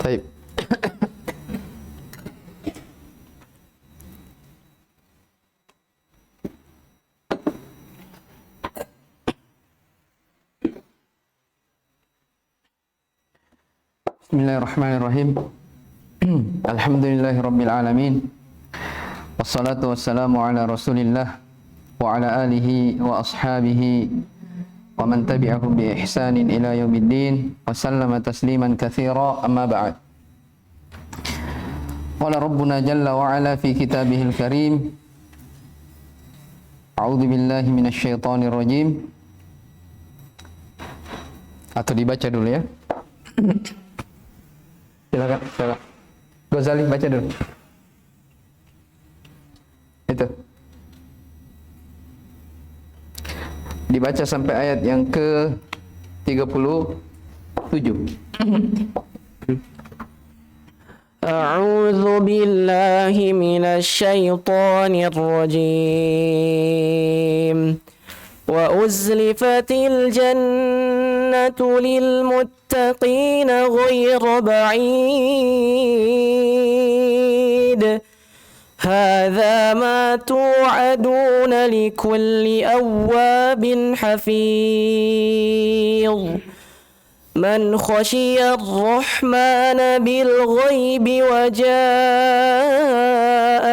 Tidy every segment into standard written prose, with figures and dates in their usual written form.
Baik. Bismillahirrahmanirrahim. Alhamdulillahirabbil alamin. Wassalatu wassalamu ala Rasulillah wa ala alihi wa ashabihi wa man tabi'ahum bi ihsanin ila yaumiddin wa sallama tasliman katsira, amma ba'd. Qala rabbuna jalla wa ala fi kitabihil karim, a'udzu billahi minasy syaithanir rajim. Atau dibaca dulu ya. Silakan. Ghazali baca dulu. Itu. Dibaca sampai ayat yang ke-37. أعوذ بالله من الشيطان الرجيم وأزلفت الجنة للمتقين غير بعيد هذا ما توعدون لكل أواب حفيظ من خشي الرحمن بالغيب وجاء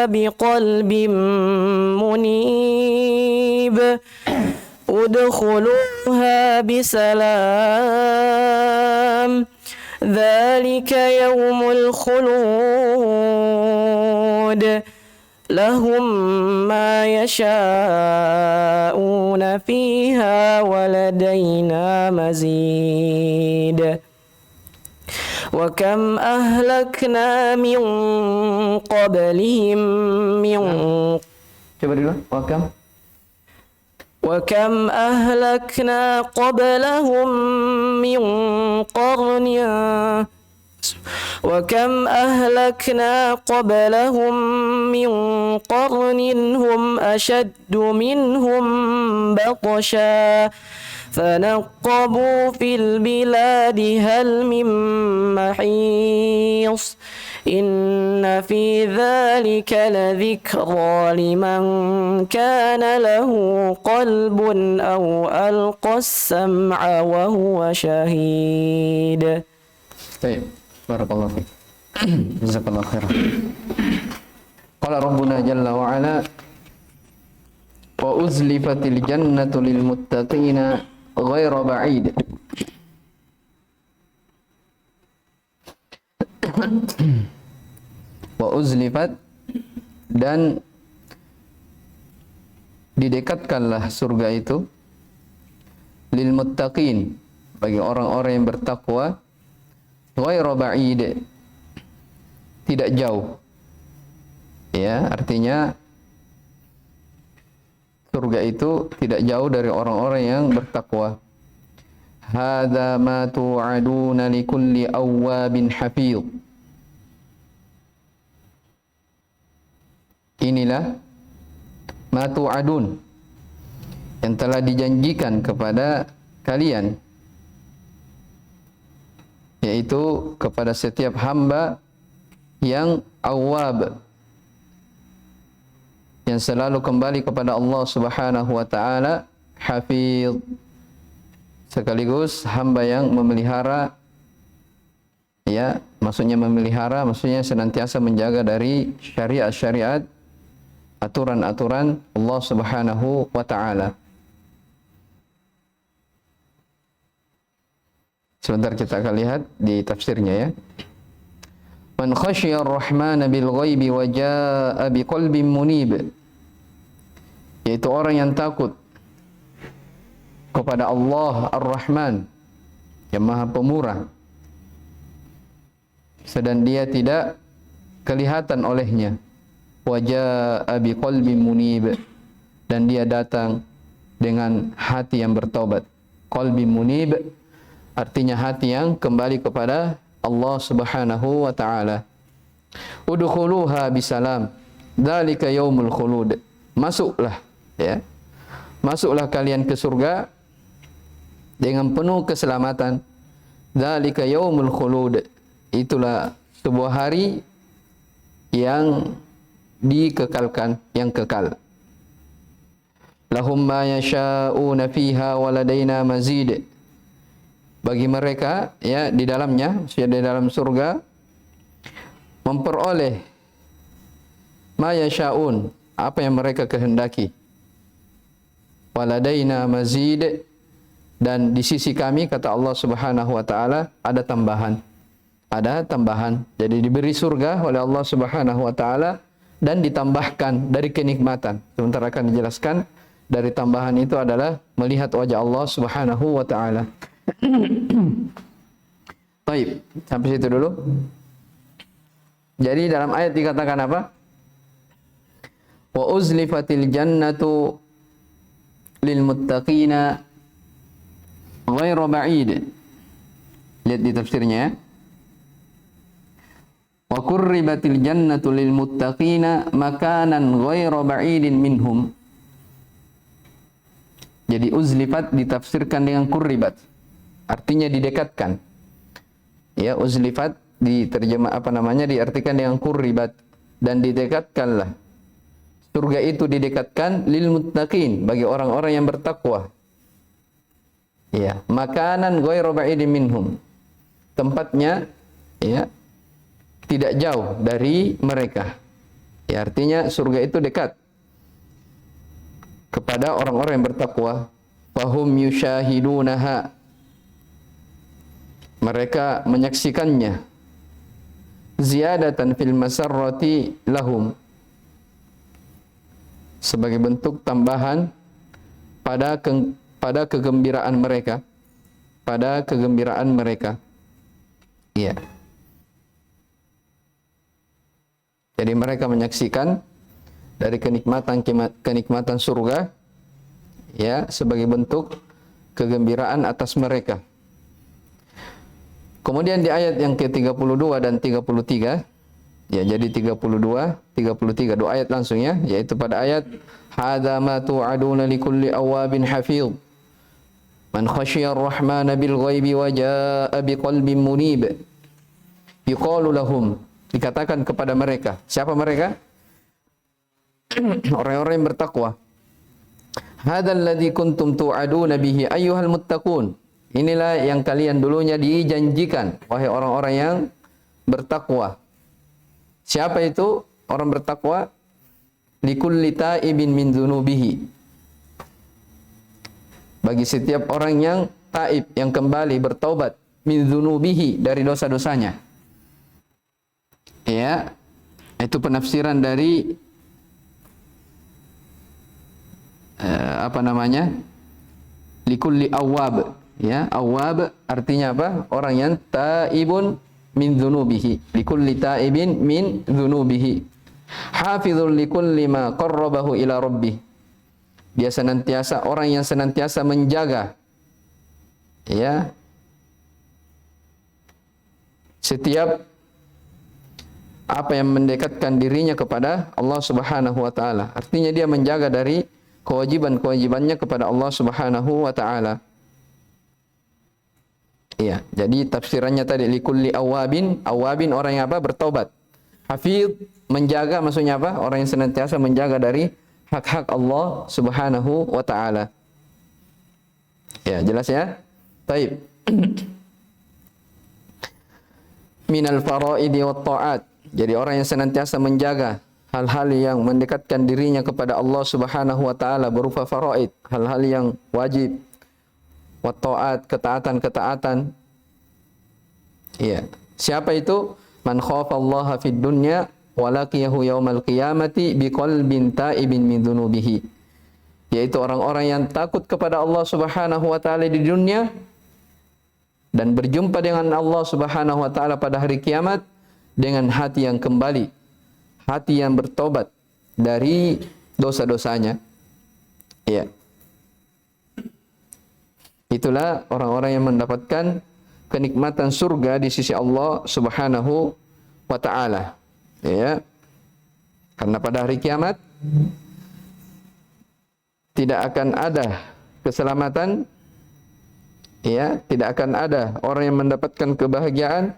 بقلب منيب ادخلوها بسلام ذلك يوم الخلود لهم ما يشاءون فيها ولدينا مزيد وكم أهلكنا من قبلهم Coba dulu. وكم أهلكنا قبلهم من قرن وكم أهلكنا قبلهم من قرن هم أشد منهم بطشا فنقبوا في البلاد هل من محيص إن في ذلك لذكرى لمن كان له قلب أو ألقى السمع وهو شهيد. Baik. Barakallahu fiik. Jazakallahu khairan. Qala rabbuna jalla wa ala wa uzlifatil jannatu lil muttaqina ghaira ba'id. Wa uzlifat, dan didekatkanlah surga itu lil muttaqin, bagi orang-orang yang bertakwa, ghairu ba'id, tidak jauh. Ya, artinya surga itu tidak jauh dari orang-orang yang bertakwa. Hadza ma tu'aduna likulli awwabin hafiz. Inilah ma tu'adun, yang telah dijanjikan kepada kalian, yaitu kepada setiap hamba yang awwab, yang selalu kembali kepada Allah Subhanahu wa taala, hafiz, sekaligus hamba yang memelihara, ya, maksudnya memelihara, maksudnya senantiasa menjaga dari syariat-syariat, aturan-aturan Allah Subhanahu wa taala. Sebentar kita akan lihat di tafsirnya ya. Man khasyiyar rahmana bil ghaibi wa jaa'a biqalbin munib, yaitu orang yang takut kepada Allah Ar-Rahman yang Maha Pemurah, sedang dia tidak kelihatan olehnya. Wa jaa'a biqalbin munib, dan dia datang dengan hati yang bertobat. Qalbi munib artinya hati yang kembali kepada Allah Subhanahu wa taala. Udkhuluha bisalam, dzalika yaumul khulud. Masuklah, ya. Masuklah kalian ke surga dengan penuh keselamatan. Dzalika yaumul khulud. itulah sebuah hari yang dikekalkan, yang kekal. Lahum ma yasha'una fiha wa ladaina mazid. Bagi mereka ya di dalamnya, di dalam surga memperoleh ma yasha'un, apa yang mereka kehendaki. Wa ladaina mazid, dan di sisi kami kata Allah Subhanahu wa taala ada tambahan. Ada tambahan. Jadi diberi surga oleh Allah Subhanahu wa taala dan ditambahkan dari kenikmatan. Sebentar akan dijelaskan dari tambahan itu adalah melihat wajah Allah Subhanahu wa taala. Baik, sampai situ dulu. Jadi dalam ayat dikatakan apa? Wa uzlifatil jannatu lil muttaqina ghairu ba'id. Lihat di tafsirnya ya. Wa qurribatil jannatu lil muttaqina makanan ghairu ba'idin minhum. Jadi uzlifat ditafsirkan dengan qurribat. Artinya didekatkan. Ya, uzlifat diterjemah diartikan dengan qurribat, dan didekatkanlah. Surga itu didekatkan lil muttaqin, bagi orang-orang yang bertakwa. Ya, makanan ghairu ba'idin minhum. Tempatnya ya tidak jauh dari mereka. Ya, artinya surga itu dekat kepada orang-orang yang bertakwa. Fahum yushahidunaha, mereka menyaksikannya. Ziyadatan fil masarrati lahum, sebagai bentuk tambahan pada kegembiraan mereka, pada kegembiraan mereka. Iya. Jadi mereka menyaksikan dari kenikmatan surga ya sebagai bentuk kegembiraan atas mereka. Kemudian di ayat yang ke-32 dan 33 ya, jadi 32, 33 dua ayat langsung ya, yaitu pada ayat hadza ma tu'aduna likulli awabin hafiz man khasyiyar rahmana bil ghaibi wa jaa'a biqalbin munib. Yuqalu lahum, dikatakan kepada mereka. Siapa mereka? Orang-orang yang bertakwa. Hadzal ladzi kuntum tu'aduna bihi ayyuhal muttaqun. Inilah yang kalian dulunya dijanjikan, wahai orang-orang yang bertakwa. Siapa itu orang bertakwa? Likulli taibin min dzunubihi. Bagi setiap orang yang taib, yang kembali bertaubat, min dzunubihi, dari dosa-dosanya. Ya, itu penafsiran dari likulli awwab. Ya, awwab artinya apa? Orang yang taibun min dzunubihi. Likulli taibin min dzunubihi. Hafizul likulli ma qarrabahu ila rabbih. Dia senantiasa orang yang senantiasa menjaga ya setiap apa yang mendekatkan dirinya kepada Allah Subhanahu wa taala. Artinya dia menjaga dari kewajiban-kewajibannya kepada Allah Subhanahu wa taala. Iya, jadi tafsirannya tadi likulli awabin, awabin orang yang apa? Bertaubat. Hafiz, menjaga, maksudnya apa? Orang yang senantiasa menjaga dari hak-hak Allah Subhanahu wa taala. Ya, jelas ya? Baik. Minal faraidi wat ta'at. Jadi orang yang senantiasa menjaga hal-hal yang mendekatkan dirinya kepada Allah Subhanahu wa taala berupa faraid, hal-hal yang wajib. Wa ta'at, ketaatan-ketaatan. Iya. Siapa itu? Man khafallaha fid dunya wa laqiyahu yaumal qiyamati biqalbin taibin min dzunubihi. Yaitu orang-orang yang takut kepada Allah Subhanahu wa taala di dunia dan berjumpa dengan Allah Subhanahu wa taala pada hari kiamat dengan hati yang kembali, hati yang bertobat dari dosa-dosanya. Iya. Itulah orang-orang yang mendapatkan kenikmatan surga di sisi Allah Subhanahu wa taala. Ya. Karena pada hari kiamat tidak akan ada keselamatan, ya, tidak akan ada orang yang mendapatkan kebahagiaan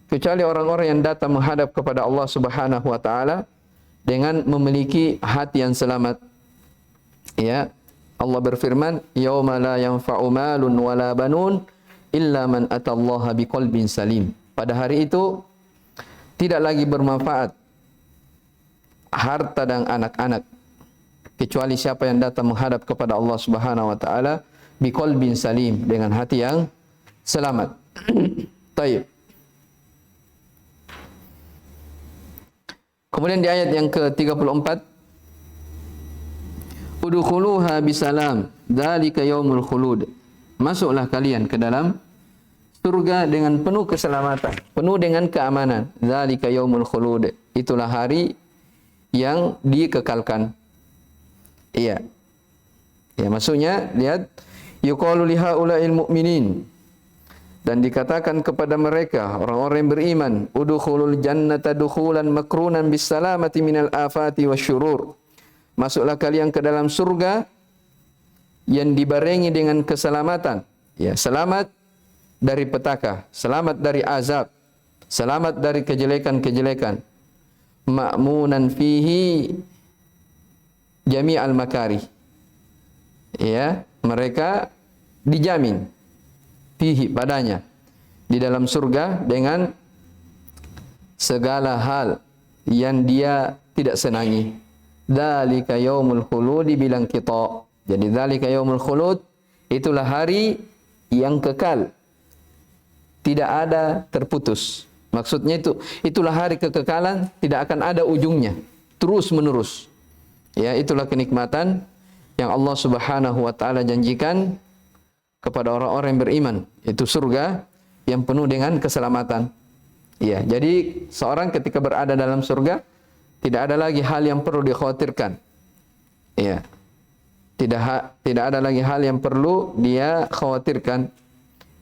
kecuali orang-orang yang datang menghadap kepada Allah Subhanahu wa taala dengan memiliki hati yang selamat. Ya, Allah berfirman, "Yauma la yanfa'u malun wala banun illa man atallaha biqalbin salim." Pada hari itu tidak lagi bermanfaat harta dan anak-anak kecuali siapa yang datang menghadap kepada Allah Subhanahu wa taala biqalbin salim, dengan hati yang selamat. Baik. Kemudian di ayat yang ke-34, udkhuluha bisalam, dzalika yaumul khulud. Masuklah kalian ke dalam surga dengan penuh keselamatan, penuh dengan keamanan. Dzalika yaumul khulud. Itulah hari yang dikekalkan. Iya. Ya, maksudnya lihat, yuqalu lihaula'il mu'minin, dan dikatakan kepada mereka orang-orang yang beriman, udkhulul jannata dukhulan makrunan bis salamati minal afati wasyurur. Masuklah kalian ke dalam surga yang dibarengi dengan keselamatan. Ya, selamat dari petaka, selamat dari azab, selamat dari kejelekan-kejelekan. Ma'munan fihi jami'al makarih. Ya, mereka dijamin fihi, padanya, di dalam surga dengan segala hal yang dia tidak senangi. Dzalika yaumul khulud bilang kita. Jadi dzalika yaumul khulud, itulah hari yang kekal, tidak ada terputus. Maksudnya itulah hari kekekalan, tidak akan ada ujungnya, terus menerus. Ya, itulah kenikmatan yang Allah Subhanahu wa taala janjikan kepada orang-orang yang beriman, itu surga yang penuh dengan keselamatan. Ya, jadi seorang ketika berada dalam surga tidak ada lagi hal yang perlu dikhawatirkan. Ya. Tidak ada lagi hal yang perlu dia khawatirkan.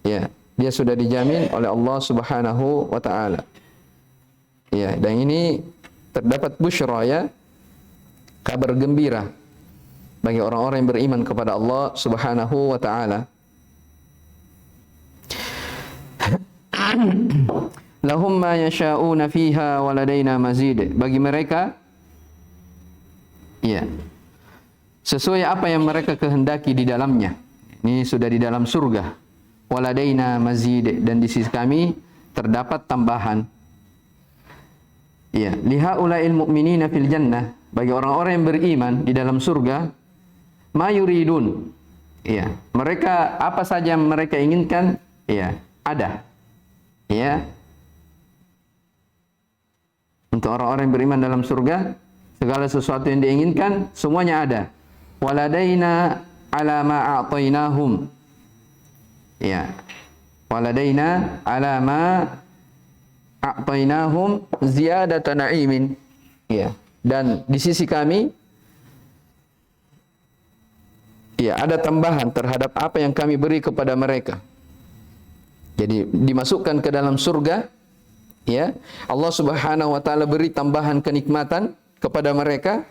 Ya, dia sudah dijamin oleh Allah Subhanahu wa taala. Ya, dan ini terdapat busyra, ya, kabar gembira bagi orang-orang yang beriman kepada Allah Subhanahu wa taala. Lahum ma yasha'una fiha wa ladaina mazid. Bagi mereka, ya, sesuai apa yang mereka kehendaki di dalamnya. Ini sudah di dalam surga. Wa ladaina mazid, dan di sisi kami terdapat tambahan. Ya, lihaula'il mu'minina fil jannah, bagi orang-orang yang beriman di dalam surga, ma yuridun. Ya, mereka apa saja yang mereka inginkan, ya, ada. Ya. Untuk orang-orang yang beriman dalam surga, segala sesuatu yang diinginkan semuanya ada. Waladaina ala ma a'tainahum. Ya. Waladaina ala ma a'tainahum ziyadata na'imin. Ya. Dan di sisi kami, ya, ada tambahan terhadap apa yang kami beri kepada mereka. Jadi dimasukkan ke dalam surga. Ya, Allah Subhanahu wa taala beri tambahan kenikmatan kepada mereka.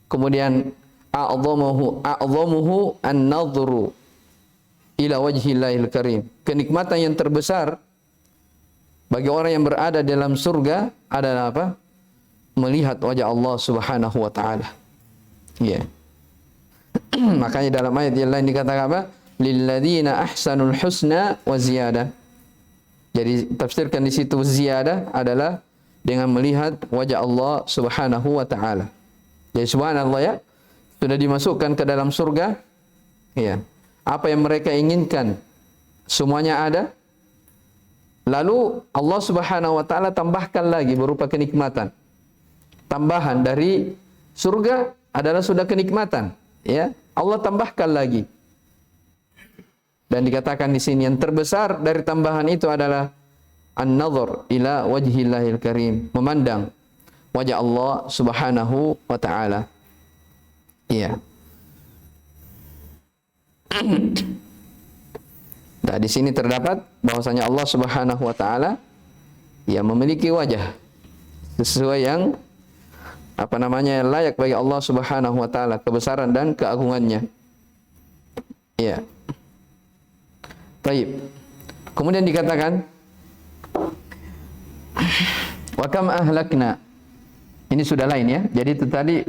Kemudian a'dhamuhu an-nadhru ila wajhillahil karim. Kenikmatan yang terbesar bagi orang yang berada dalam surga adalah apa? Melihat wajah Allah Subhanahu wa taala. Ya. Makanya dalam ayat yang lain dikatakan apa? Lilladzina ahsanul husna wa ziyadah. Jadi tafsirkan di situ ziyadah adalah dengan melihat wajah Allah Subhanahu wa taala. Jadi subhanallah, ya, sudah dimasukkan ke dalam surga. Ya. Apa yang mereka inginkan semuanya ada. Lalu Allah Subhanahu wa taala tambahkan lagi berupa kenikmatan. Tambahan dari surga adalah sudah kenikmatan, ya. Allah tambahkan lagi. Dan dikatakan di sini yang terbesar dari tambahan itu adalah an-nadhar ila wajhillahil karim, memandang wajah Allah Subhanahu wa taala. Iya. Nah, di sini terdapat bahwasanya Allah Subhanahu wa taala ya memiliki wajah sesuai yang layak bagi Allah Subhanahu wa taala, kebesaran dan keagungannya. Iya. Baik. Kemudian dikatakan Wa kam ahlakna. Ini sudah lain ya. Jadi itu tadi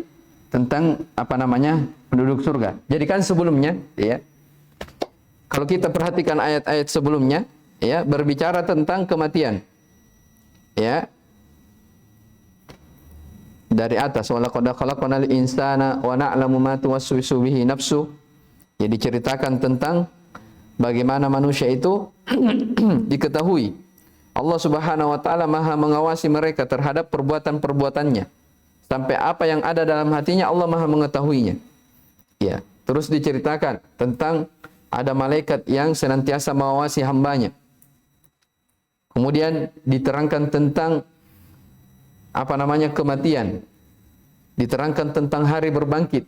tentang penduduk surga. Jadi kan sebelumnya ya. Kalau kita perhatikan ayat-ayat sebelumnya ya, berbicara tentang kematian. Ya. Dari atas, wa laqad khalaqnal insana wa na'lamu ma tuwaswisu bihi nafsu. Jadi diceritakan tentang bagaimana manusia itu diketahui Allah Subhanahu wa taala Maha mengawasi mereka terhadap perbuatan-perbuatannya. Sampai apa yang ada dalam hatinya Allah Maha mengetahuinya. Ya, terus diceritakan tentang ada malaikat yang senantiasa mengawasi hambanya. Kemudian diterangkan tentang kematian. Diterangkan tentang hari berbangkit.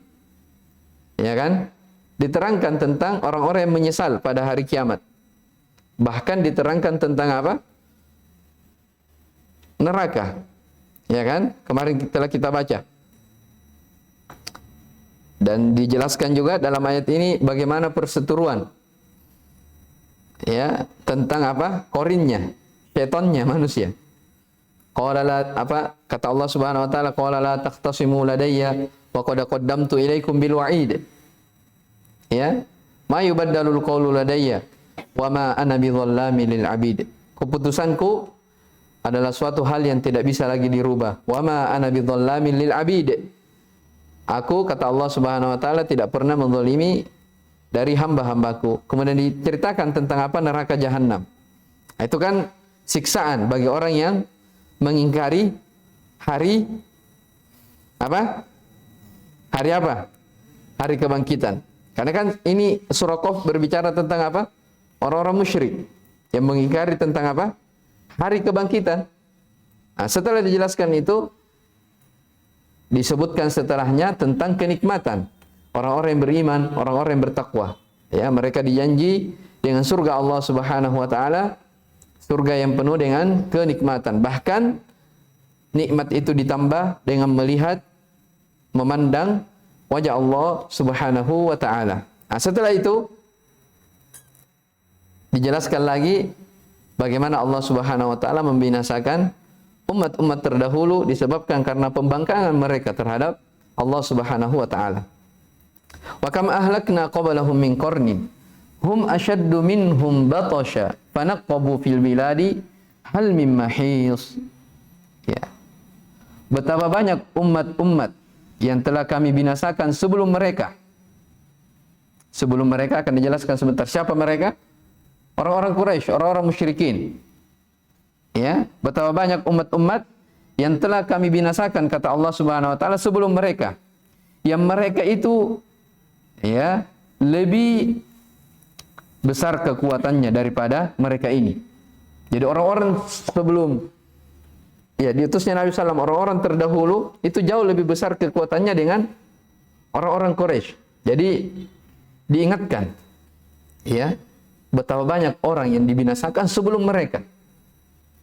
Ya kan? Diterangkan tentang orang-orang yang menyesal pada hari kiamat. Bahkan diterangkan tentang apa? Neraka. Ya kan? Kemarin telah kita baca. Dan dijelaskan juga dalam ayat ini bagaimana perseteruan. Ya, tentang apa? Korinnya, setannya manusia. Kata Allah Subhanahu wa taala, qala la taqtasimu ladayya wa qad qaddamtu ilaikum bil wa'id. Ya, ma yubaddalul qawlu ladayya wa ma ana bidzallamin lil 'abid. Keputusanku adalah suatu hal yang tidak bisa lagi dirubah. Wa ma ana bidzallamin lil 'abid. Aku, kata Allah Subhanahu wa taala, tidak pernah menzalimi dari hamba-hambaku. Kemudian diceritakan tentang neraka jahanam. Itu kan siksaan bagi orang yang mengingkari hari Hari apa? Hari kebangkitan. Karena kan ini surah Qaf berbicara tentang apa? Orang-orang musyrik yang mengingkari tentang apa? Hari kebangkitan. Nah, setelah dijelaskan itu, disebutkan setelahnya tentang kenikmatan orang-orang yang beriman, orang-orang yang bertakwa. Ya, mereka dijanji dengan surga Allah Subhanahu wa taala, surga yang penuh dengan kenikmatan. Bahkan nikmat itu ditambah dengan melihat, memandang wajah Allah Subhanahu wa taala. Nah, setelah itu dijelaskan lagi bagaimana Allah Subhanahu wa taala membinasakan umat-umat terdahulu disebabkan karena pembangkangan mereka terhadap Allah Subhanahu wa taala. Wa kam ahlakna qablahum min qarnin hum ashaddu minhum batasha fanaqabu fil biladi hal min mahis. Ya. Betapa banyak umat-umat yang telah kami binasakan sebelum mereka. Sebelum mereka akan dijelaskan sebentar siapa mereka? Orang-orang Quraisy, orang-orang musyrikin. Ya, betapa banyak umat-umat yang telah kami binasakan, kata Allah Subhanahu wa taala, sebelum mereka. Yang mereka itu ya lebih besar kekuatannya daripada mereka ini. Jadi orang-orang sebelum diutusnya Nabi SAW, orang-orang terdahulu itu jauh lebih besar kekuatannya dengan orang-orang Quraisy. Jadi diingatkan ya, betapa banyak orang yang dibinasakan sebelum mereka.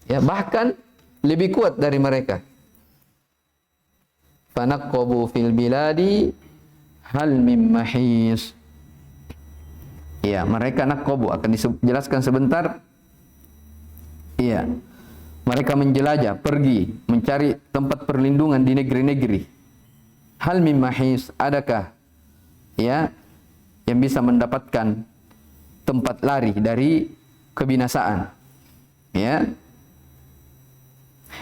Ya, bahkan lebih kuat dari mereka. Fanaqabu fil biladi hal mim mahis. Ya, mereka naqabu akan dijelaskan sebentar. Iya. Mereka menjelajah, pergi mencari tempat perlindungan di negeri-negeri. Hal mim mahis, adakah ya yang bisa mendapatkan tempat lari dari kebinasaan? Ya.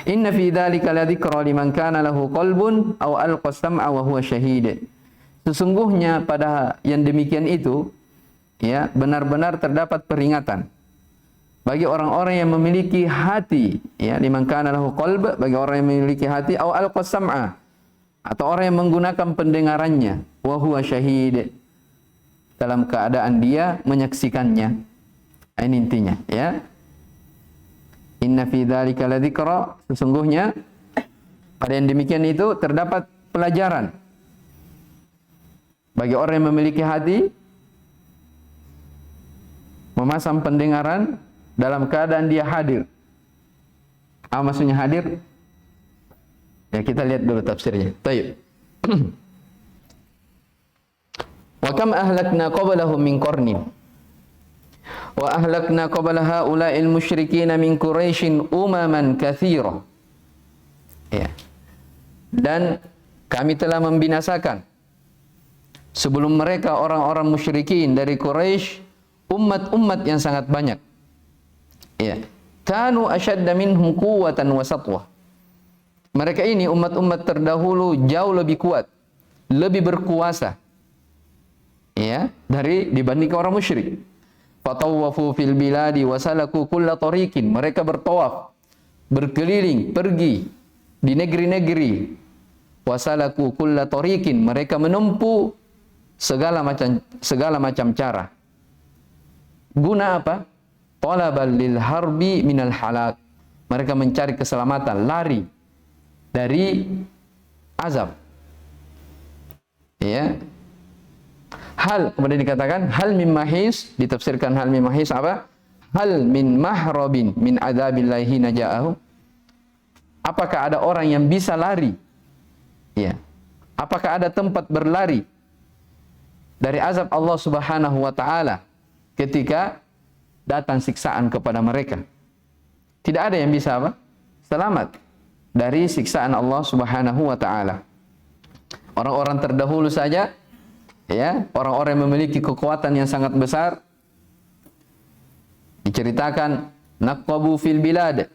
Inna fi dzalika ladzikra liman kana lahu qalbun aw alqa sam'a wa huwa syahid. Sesungguhnya pada yang demikian itu ya benar-benar terdapat peringatan bagi orang-orang yang memiliki hati, ya, liman kana lahu qalb, bagi orang yang memiliki hati, aw alqa sam'a, atau orang yang menggunakan pendengarannya, wa huwa syahid, dalam keadaan dia menyaksikannya. Ini intinya, ya. Inna fi dzalika ladzikra, sesungguhnya pada yang demikian itu terdapat pelajaran bagi orang yang memiliki hati, memasang pendengaran dalam keadaan dia hadir. Apa maksudnya hadir? Ya, kita lihat dulu tafsirnya. Baik. Wa kam ahlakna qablahum min qarnin wa ahlakna qabla haula'il musyrikin min Quraisyin umaman katsira Ya. Dan kami telah membinasakan sebelum mereka orang-orang musyrikin dari Quraisy umat-umat yang sangat banyak. Ya. Kanu asyadda minhum quwwatan wa satwah. Mereka ini umat-umat terdahulu jauh lebih kuat, lebih berkuasa. Ya, dari dibanding orang musyrik. Fatawwafu fil biladi wa salaku kulla tariqin. Mereka bertawaf, berkeliling, pergi di negeri-negeri. Wasalaku kulla tariqin, mereka menempuh segala macam cara. Guna apa? Talabal lil harbi minal halak. Mereka mencari keselamatan, lari dari azab. Ya. Hal, kemudian dikatakan hal min mahis, ditafsirkan hal min mahis apa? Hal min mahrabin min adzabillahi naja'ahu. Apakah ada orang yang bisa lari? Ya. Apakah ada tempat berlari dari azab Allah Subhanahu wa taala ketika datang siksaan kepada mereka? Tidak ada yang bisa apa? Selamat dari siksaan Allah Subhanahu wa taala. Orang-orang terdahulu saja, ya, orang-orang yang memiliki kekuatan yang sangat besar, diceritakan naqabu fil bilad,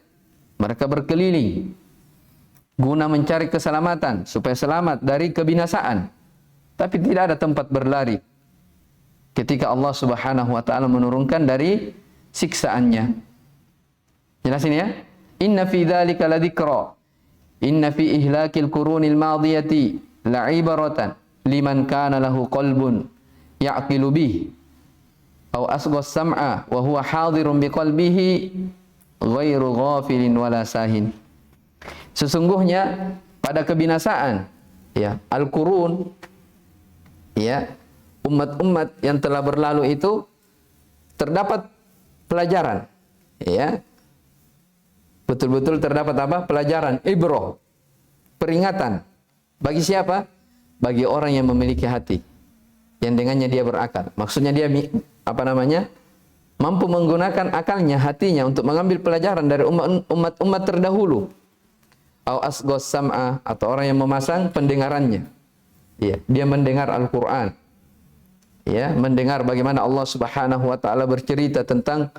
mereka berkeliling guna mencari keselamatan supaya selamat dari kebinasaan, tapi tidak ada tempat berlari ketika Allah Subhanahu wa taala menurunkan dari siksaannya. Jelas ini ya? Inna fi dzalika ladzikra. Inna fi ihlakil qurunil madiyati la'ibaratan liman kana lahu qalbun ya'qilu bih aw asghas sam'a wa huwa hadirun biqalbihi ghairu ghafilin wala sahin. Sesungguhnya pada kebinasaan, ya, al-qurun, ya, umat-umat yang telah berlalu itu terdapat pelajaran, ya. Betul-betul terdapat apa? Pelajaran, ibrah, peringatan. Bagi siapa? Bagi orang yang memiliki hati, yang dengannya dia berakal. Maksudnya dia mampu menggunakan akalnya, hatinya untuk mengambil pelajaran dari umat-umat terdahulu. Au asghas sam'a, atau orang yang memasang pendengarannya. Ya, dia mendengar Al-Qur'an. Ya, mendengar bagaimana Allah Subhanahu wa taala bercerita tentang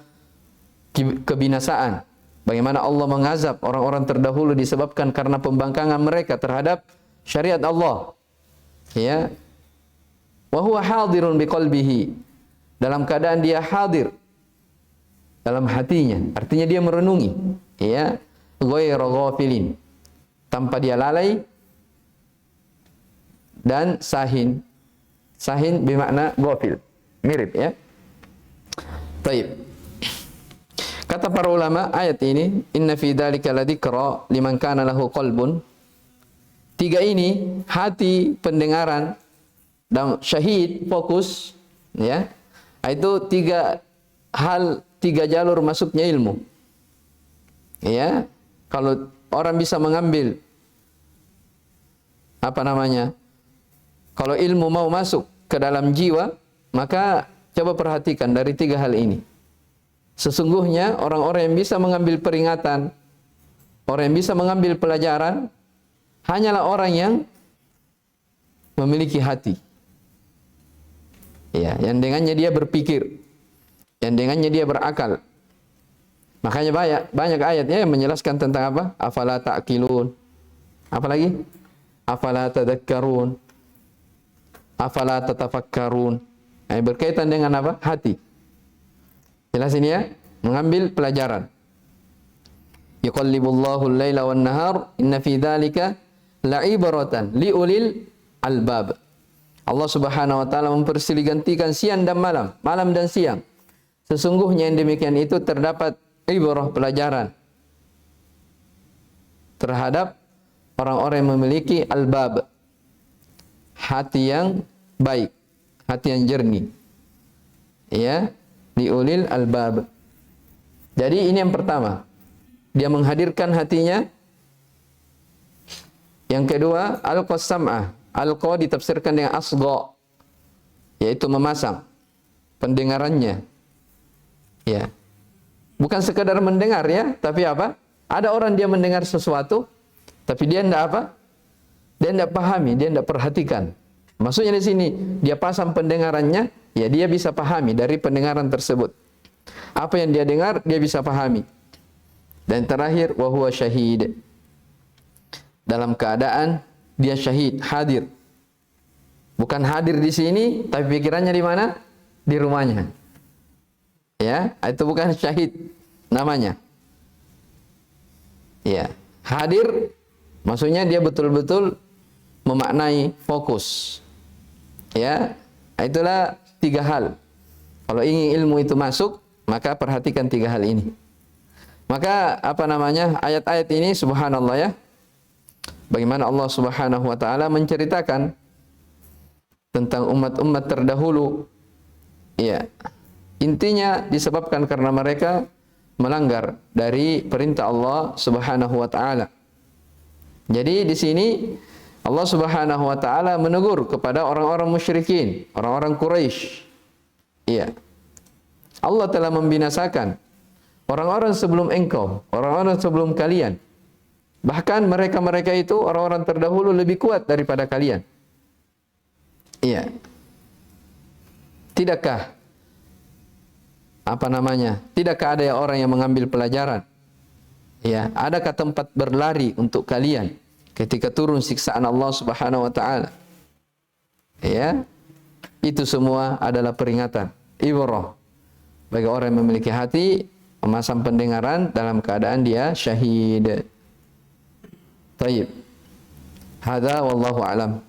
kebinasaan. Bagaimana Allah mengazab orang-orang terdahulu disebabkan karena pembangkangan mereka terhadap syariat Allah. Ya. Wa huwa hadirun biqalbihi, dalam keadaan dia hadir dalam hatinya, artinya dia merenungi, ya, ghairu ghafilin, tanpa dia lalai, dan sahin. Sahin bermakna ghafil, mirip, ya. Baik. Kata para ulama, ayat ini, inna fi dzalika ladzikra liman kana lahu qalbun. Tiga ini, hati, pendengaran, dan syahid, fokus, ya. Itu tiga hal, tiga jalur masuknya ilmu. Ya. Kalau orang bisa mengambil kalau ilmu mau masuk ke dalam jiwa, maka coba perhatikan dari tiga hal ini. Sesungguhnya orang-orang yang bisa mengambil peringatan, orang yang bisa mengambil pelajaran, hanyalah orang yang memiliki hati. Ya, yang dengannya dia berpikir, yang dengannya dia berakal. Makanya banyak ayatnya yang menjelaskan tentang apa? Afala ta'qilun. Apa lagi? Afala tadhakkarun. Afala tatafakkarun. Berkaitan dengan apa? Hati. Jelas ini ya, mengambil pelajaran. Yuqallibullahu al-laila wan nahar, inna fi dzalika la'ibratan liulil albab. Allah Subhanahu wa taala mempersilih-gantikan siang dan malam, malam dan siang. Sesungguhnya yang demikian itu terdapat ibrah, pelajaran terhadap orang-orang yang memiliki albab, hati yang baik, hati yang jernih. Ya, liulil albab. Jadi ini yang pertama, dia menghadirkan hatinya. Yang kedua, alqas sam'ah. Alqa ditafsirkan dengan asgha, yaitu memasang pendengarannya. Ya. Bukan sekadar mendengar, ya, tapi apa? Ada orang dia mendengar sesuatu, Tapi dia tidak apa? Dia tidak pahami, dia tidak perhatikan. Maksudnya di sini, dia pasang pendengarannya, ya dia bisa pahami dari pendengaran tersebut. Apa yang dia dengar, dia bisa pahami. Dan terakhir, wa huwa syahid. Dalam keadaan dia syahid, hadir. Bukan hadir di sini, tapi pikirannya di mana? Di rumahnya. Ya, itu bukan syahid namanya. Ya, hadir maksudnya dia betul-betul memaknai fokus. Ya, itulah 3 hal. Kalau ingin ilmu itu masuk, maka perhatikan 3 hal ini. Maka ayat-ayat ini subhanallah ya. Bagaimana Allah Subhanahu wa taala menceritakan tentang umat-umat terdahulu. Ya. Intinya disebabkan karena mereka melanggar dari perintah Allah Subhanahu wa taala. Jadi di sini Allah Subhanahu wa taala menegur kepada orang-orang musyrikin, orang-orang Quraisy. Iya. Allah telah membinasakan orang-orang sebelum engkau, orang-orang sebelum kalian. Bahkan mereka-mereka itu orang-orang terdahulu lebih kuat daripada kalian. Iya. Tidakkah Tidakkah ada orang yang mengambil pelajaran? Ya, adakah tempat berlari untuk kalian ketika turun siksaan Allah Subhanahu wa taala? Ya. Itu semua adalah peringatan, ibrah bagi orang yang memiliki hati, memasang pendengaran dalam keadaan dia syahid. Baik. Hadza wallahu alam.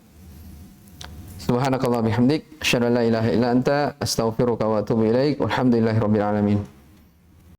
Subhanakallah bihamdik, asyhadu an la ilaha illa anta, astaghfiruka wa atubu ilaik. Walhamdulillahirabbil alamin.